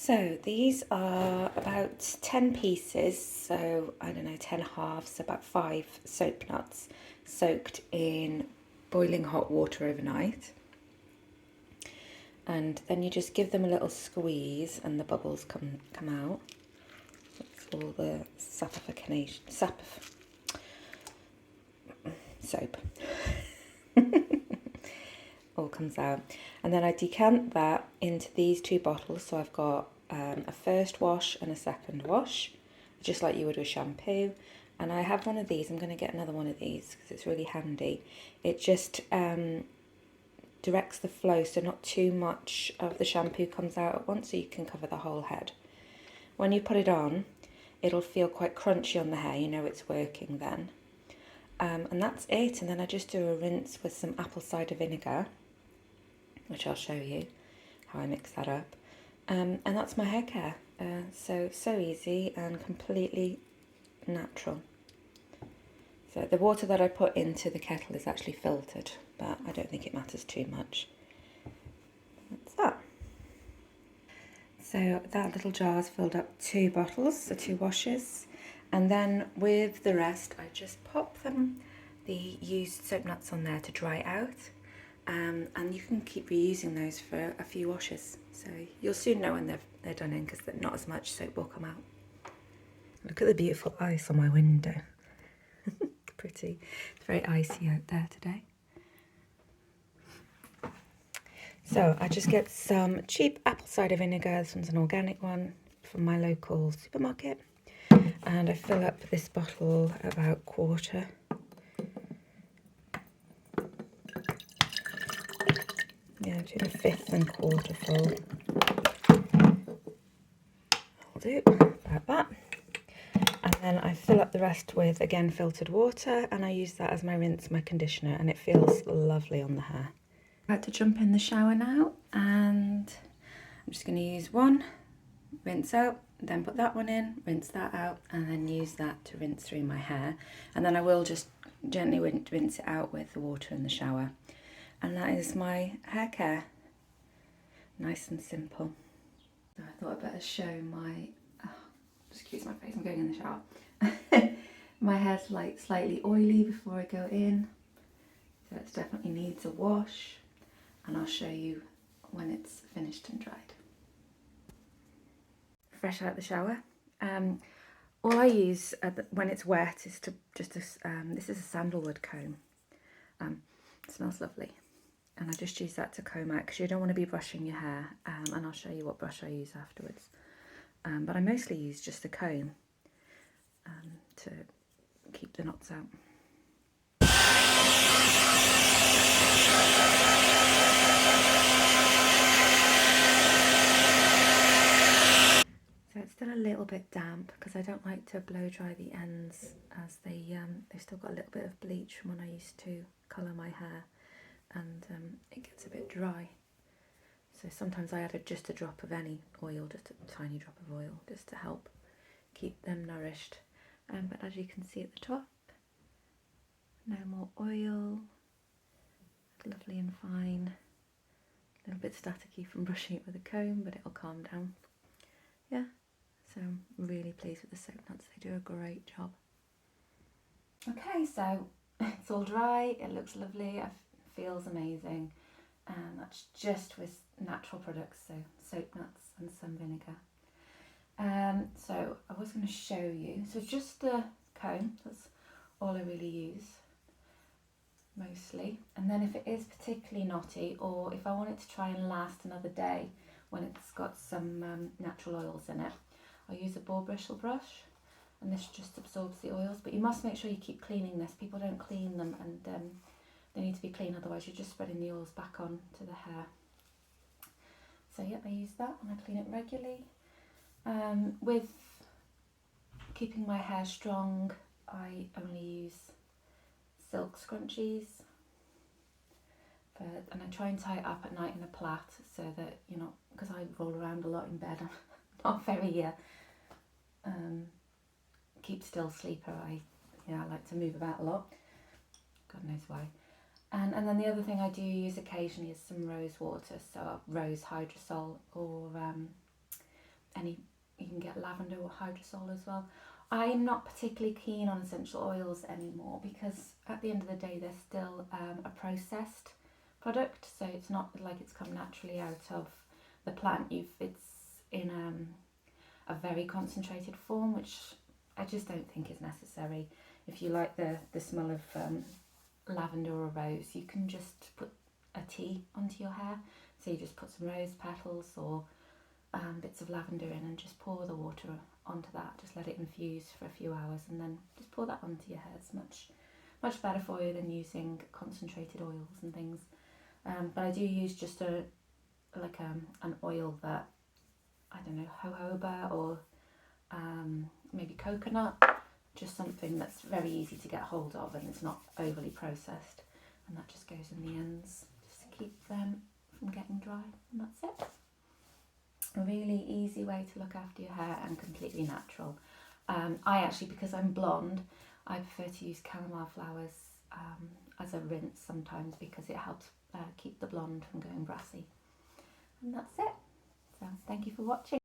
So these are about 10 pieces, so I don't know, 10 halves, about 5 soap nuts soaked in boiling hot water overnight. And then you just give them a little squeeze and the bubbles come out. That's all the soap all comes out. And then I decant that into these 2 bottles. So I've got a first wash and a second wash, just like you would with shampoo. And I have one of these. I'm going to get another one of these because it's really handy. It just directs the flow so not too much of the shampoo comes out at once, so you can cover the whole head. When you put it on, it'll feel quite crunchy on the hair, you know it's working then. And that's it. And then I just do a rinse with some apple cider vinegar, which I'll show you how I mix that up. And that's my hair care. So easy and completely natural. So the water that I put into the kettle is actually filtered, but I don't think it matters too much. That's that. So that little jar has filled up 2 bottles, so 2 washes. And then with the rest, I just pop the used soap nuts on there to dry out. And you can keep reusing those for a few washes. So you'll soon know when they're done in, because not as much soap will come out. Look at the beautiful ice on my window. Pretty. It's very icy out there today. So I just get some cheap apple cider vinegar. This one's an organic one from my local supermarket. And I fill up this bottle about 1/4. Yeah, between 1/5 and 1/4 full. I'll do about that. And then I fill up the rest with, again, filtered water, and I use that as my rinse, my conditioner, and it feels lovely on the hair. I'm about to jump in the shower now, and I'm just going to use one, rinse out, then put that one in, rinse that out, and then use that to rinse through my hair. And then I will just gently rinse it out with the water in the shower. And that is my hair care. Nice and simple. So I thought I'd better show my, excuse my face, I'm going in the shower. My hair's like slightly oily before I go in, so it definitely needs a wash, and I'll show you when it's finished and dried. Fresh out the shower. All I use when it's wet is this is a sandalwood comb. It smells lovely, and I just use that to comb out, because you don't want to be brushing your hair, and I'll show you what brush I use afterwards. But I mostly use just the comb to keep the knots out. So it's still a little bit damp, because I don't like to blow dry the ends, as they've still got a little bit of bleach from when I used to colour my hair, and it gets a bit dry. So sometimes I add just a drop of any oil, just a tiny drop of oil, just to help keep them nourished. But as you can see at the top, no more oil, lovely and fine. A little bit staticky from brushing it with a comb, but it'll calm down. Yeah, so I'm really pleased with the soap nuts. They do a great job. Okay, so it's all dry, it looks lovely, it feels amazing, and that's just with natural products, so soap nuts and some vinegar. So I was going to show you, so just the comb, that's all I really use mostly. And then if it is particularly knotty, or if I want it to try and last another day when it's got some natural oils in it, I'll use a boarbristle brush, and this just absorbs the oils. But you must make sure you keep cleaning this. People don't clean them, and they need to be clean, otherwise you're just spreading the oils back on to the hair. So yeah, I use that and I clean it regularly. With keeping my hair strong, I only use silk scrunchies, and I try and tie it up at night in a plait, so that you're not, because I roll around a lot in bed, I'm not very keep still sleeper. I like to move about a lot, God knows why. And then the other thing I do use occasionally is some rose water, so rose hydrosol or you can get lavender or hydrosol as well. I'm not particularly keen on essential oils anymore because at the end of the day they're still a processed product, so it's not like it's come naturally out of the plant. It's in a very concentrated form, which I just don't think is necessary. If you like the smell of lavender or rose, you can just put a tea onto your hair. So you just put some rose petals or bits of lavender in and just pour the water onto that. Just let it infuse for a few hours and then just pour that onto your hair. It's much better for you than using concentrated oils and things. But I do use just an oil that, I don't know, jojoba or maybe coconut, just something that's very easy to get hold of and it's not overly processed, and that just goes in the ends just to keep them from getting dry, and that's it. A really easy way to look after your hair and completely natural. I actually, because I'm blonde, I prefer to use chamomile flowers as a rinse sometimes because it helps keep the blonde from going brassy. And that's it. So thank you for watching.